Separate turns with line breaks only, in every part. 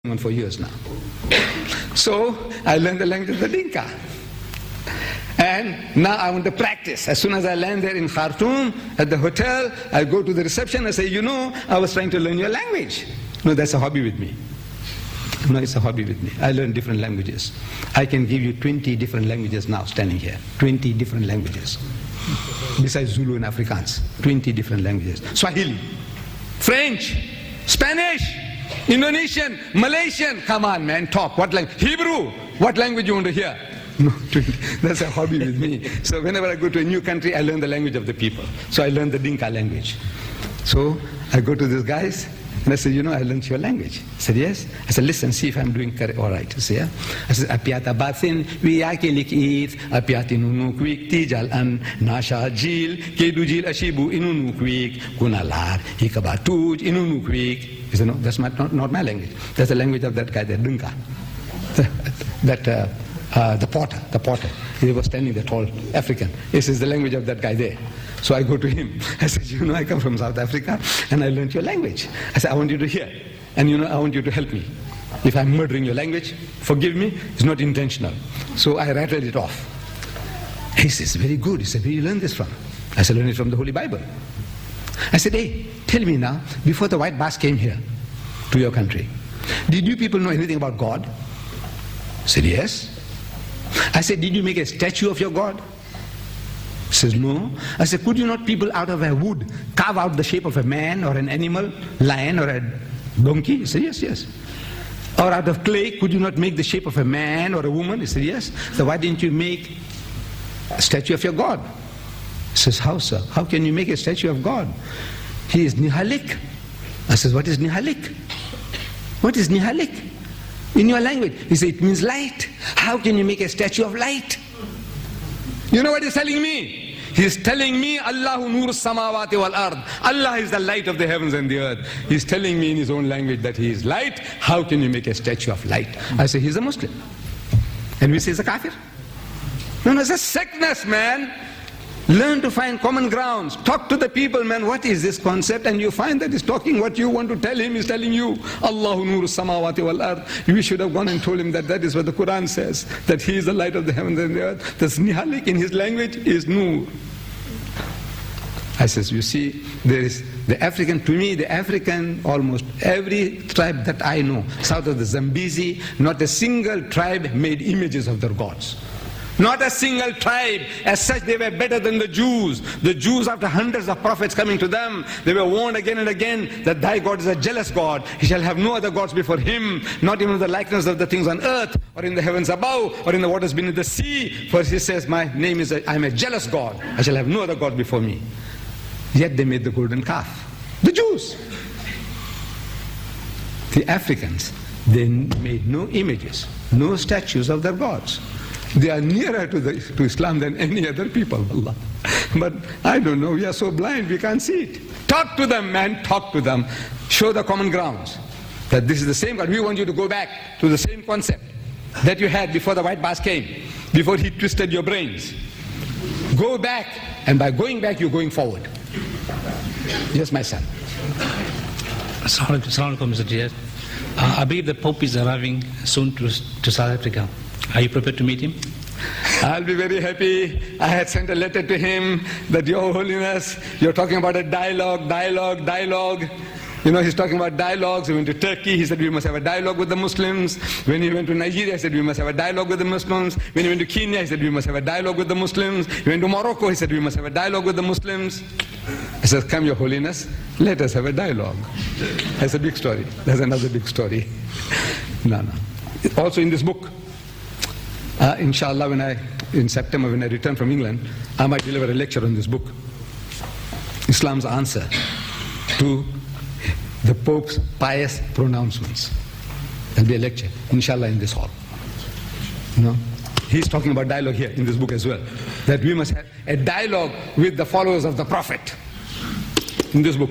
on for years now. So I learned the language of the Dinka. And now I want to practice. As soon as I land there in Khartoum, at the hotel, I go to the reception, I say, you know, I was trying to learn your language. No, that's a hobby with me. No, it's a hobby with me. I learn different languages. I can give you 20 different languages now standing here. 20 different languages. Besides Zulu and Afrikaans. 20 different languages. Swahili, French, Spanish, Indonesian, Malaysian. Come on, man, talk. What language? Hebrew. What language you want to hear? No, that's a hobby with me. So whenever I go to a new country, I learn the language of the people. So I learn the Dinka language. So I go to these guys, and I say, you know, I learned your language. He said, yes. I said, listen, see if I'm doing correct. All right. He said, yeah. I said, apiata batin, wiyakilik eat, apiati nunukwik, tijal an, nasha jil, kedujil ashibu inunukwik, kunalar, hikabatuj, inunukwik. He said, no, that's not my language. That's the language of that guy, the Dinka. The porter. He was standing there, tall African. This is the language of that guy there. So I go to him. I said, you know, I come from South Africa and I learned your language. I said, I want you to hear. And you know, I want you to help me. If I'm murdering your language, forgive me, it's not intentional. So I rattled it off. He says, very good. He said, where you learn this from? I said, learn it from the Holy Bible. I said, hey, tell me now, before the white bass came here to your country, did you people know anything about God? He said, yes. I said, did you make a statue of your God? He says, no. I said, could you not people out of a wood carve out the shape of a man or an animal, lion or a donkey? He said, yes, yes. Or out of clay, could you not make the shape of a man or a woman? He said, yes. So why didn't you make a statue of your God? He says, how, sir? How can you make a statue of God? He is Nihalik. I said, what is Nihalik? What is Nihalik? In your language. He said, it means light. How can you make a statue of light? You know what he's telling me? He's telling me, Allahu nur samawati wal ard. Allah is the light of the heavens and the earth. He's telling me in his own language that he is light. How can you make a statue of light? I say, he's a Muslim. And we say, he's a kafir. No, it's a sickness, man. Learn to find common grounds. Talk to the people, man. What is this concept? And you find that he's talking what you want to tell him. He's telling you, Allahu nur samawati wal ard. You should have gone and told him that that is what the Quran says, that he is the light of the heavens and the earth. This nihalik in his language is nur. I says, you see, there is the African, to me, the African, almost every tribe that I know, south of the Zambezi, not a single tribe made images of their gods. Not a single tribe. As such, they were better than the Jews. The Jews, after hundreds of prophets coming to them, they were warned again and again that thy God is a jealous God. He shall have no other gods before him, not even the likeness of the things on earth, or in the heavens above, or in the waters beneath the sea. For he says, my name is, I am a jealous God. I shall have no other God before me. Yet they made the golden calf. The Jews. The Africans, they made no images, no statues of their gods. They are nearer to Islam than any other people, Allah. But I don't know, we are so blind, we can't see it. Talk to them, man, talk to them. Show the common grounds. That this is the same God. We want you to go back to the same concept that you had before the white bass came, before he twisted your brains. Go back, and by going back, you're going forward. Yes, my son.
Assalamu alaikum, Mr. Diaz. I believe the Pope is arriving soon to South Africa. Are you prepared to meet him?
I'll be very happy. I had sent a letter to him that, Your Holiness, you're talking about a dialogue. You know, he's talking about dialogues. He went to Turkey, he said we must have a dialogue with the Muslims. When he went to Nigeria, he said we must have a dialogue with the Muslims. When he went to Kenya, he said we must have a dialogue with the Muslims. He went to Morocco, he said we must have a dialogue with the Muslims. I said, come, Your Holiness, let us have a dialogue. That's a big story. That's another big story. No. Also in this book, inshallah, in September, when I return from England, I might deliver a lecture on this book. Islam's answer to the Pope's pious pronouncements. There'll be a lecture, inshallah, in this hall. You know? He's talking about dialogue here in this book as well. That we must have a dialogue with the followers of the Prophet. In this book,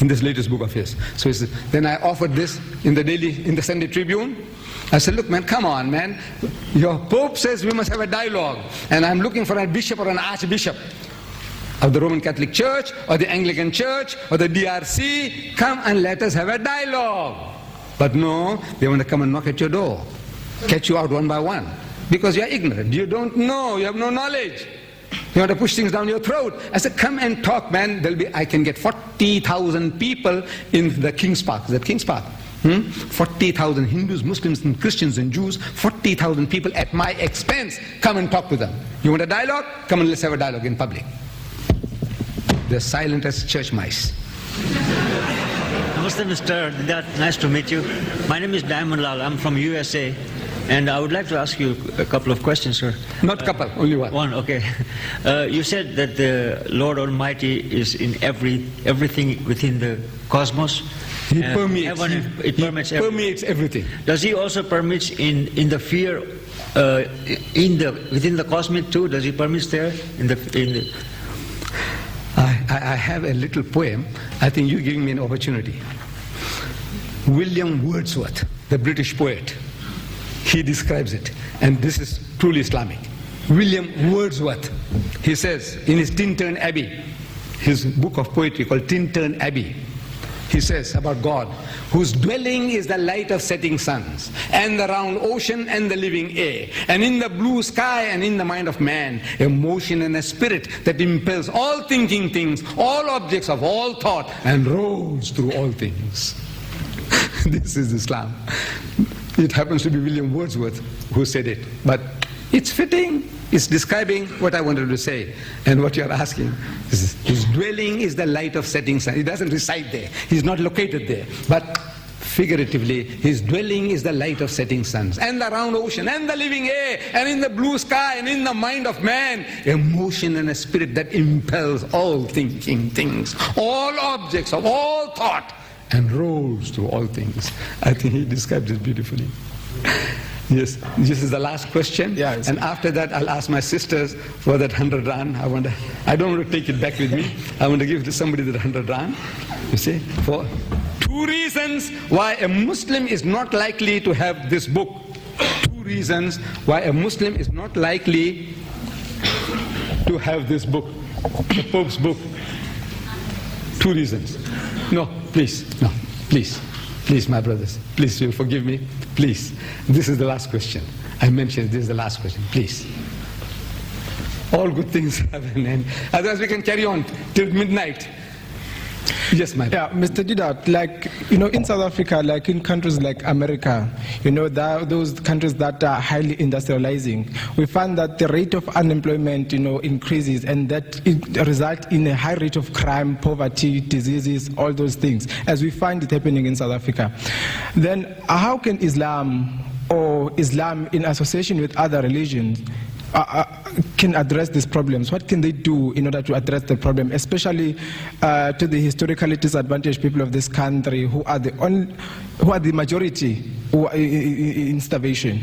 in this latest book of his. So then I offered this in the Sunday Tribune. I said, look, man, come on, man. Your Pope says we must have a dialogue. And I'm looking for a bishop or an archbishop of the Roman Catholic Church or the Anglican Church or the DRC. Come and let us have a dialogue. But no, they want to come and knock at your door, catch you out one by one, because you are ignorant. You don't know. You have no knowledge. You want to push things down your throat. I said, come and talk, man. I can get 40,000 people in the King's Park. Is that King's Park? 40,000 Hindus, Muslims, and Christians and Jews, 40,000 people at my expense. Come and talk to them. You want a dialogue? Come and let's have a dialogue in public. They're silent as church mice.
Namaste, Mr. Didat. Nice to meet you. My name is Diamond Lal. I'm from USA. And I would like to ask you a couple of questions, sir.
Not couple, only one.
One, okay. You said that the Lord Almighty is in everything within the cosmos.
He permeates.
Heaven, it permeates
permeates everything.
Does He also permits in the fear within the cosmic too? Does He permits there in the?
I have a little poem. I think you're giving me an opportunity. William Wordsworth, the British poet, he describes it, and this is truly Islamic. William Wordsworth, he says in his Tintern Abbey, his book of poetry called Tintern Abbey, he says about God, whose dwelling is the light of setting suns, and the round ocean and the living air, and in the blue sky and in the mind of man, a motion and a spirit that impels all thinking things, all objects of all thought, and rolls through all things. This is Islam. It happens to be William Wordsworth who said it, but it's fitting. It's describing what I wanted to say. And what you're asking is, his dwelling is the light of setting sun. He doesn't reside there. He's not located there. But figuratively, his dwelling is the light of setting suns, and the round ocean, and the living air, and in the blue sky, and in the mind of man, a motion and a spirit that impels all thinking things, all objects of all thought, and rolls through all things. I think he describes it beautifully. Yes, this is the last question.
Yeah,
and after that, I'll ask my sisters for that 100 rand. I don't want to take it back with me. I want to give to somebody that 100 rand. You see, for 2 reasons why a Muslim is not likely to have this book. 2 reasons why a Muslim is not likely to have this book, the Pope's book. 2 reasons. No, please, no, please. Please, my brothers, please, you'll forgive me. Please, this is the last question. I mentioned this is the last question. Please. All good things have an end. Otherwise we can carry on till midnight. Yes, my
Yeah, Mr. Didat, like, in South Africa, like in countries like America, those countries that are highly industrializing, we find that the rate of unemployment, increases, and that it results in a high rate of crime, poverty, diseases, all those things, as we find it happening in South Africa. Then how can Islam, or Islam in association with other religions, can address these problems? What can they do in order to address the problem, especially to the historically disadvantaged people of this country, who are the majority who are in starvation?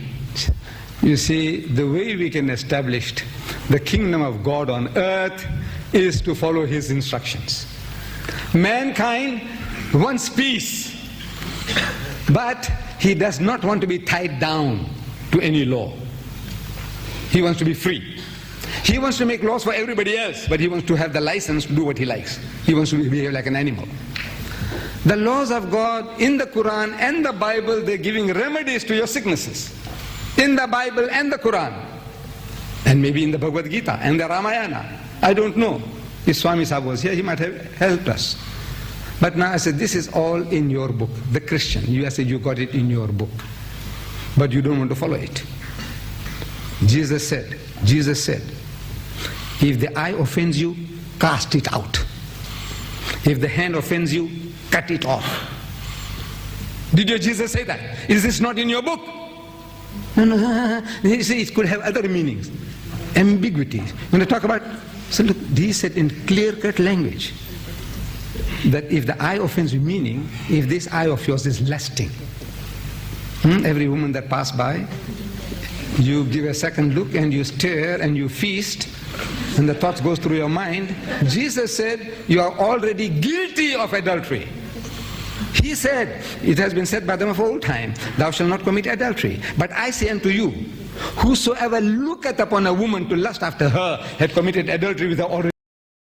You see, the way we can establish the kingdom of God on earth is to follow His instructions. Mankind wants peace, but he does not want to be tied down to any law. He wants to be free. He wants to make laws for everybody else, but he wants to have the license to do what he likes. He wants to behave like an animal. The laws of God in the Quran and the Bible, they're giving remedies to your sicknesses. In the Bible and the Quran. And maybe in the Bhagavad Gita and the Ramayana. I don't know. If Swami Sahib was here, he might have helped us. But now I said, this is all in your book. The Christian, I said, you got it in your book. But you don't want to follow it. Jesus said, if the eye offends you, cast it out. If the hand offends you, cut it off. Did your Jesus say that? Is this not in your book? No. You see, it could have other meanings, ambiguities. When I talk about, so look, he said in clear-cut language that if the eye offends you, meaning if this eye of yours is lusting, every woman that passed by, you give a second look and you stare and you feast, and the thoughts goes through your mind. Jesus said you are already guilty of adultery. He said, it has been said by them of old time, thou shalt not commit adultery. But I say unto you, whosoever looketh upon a woman to lust after her had committed adultery with her already.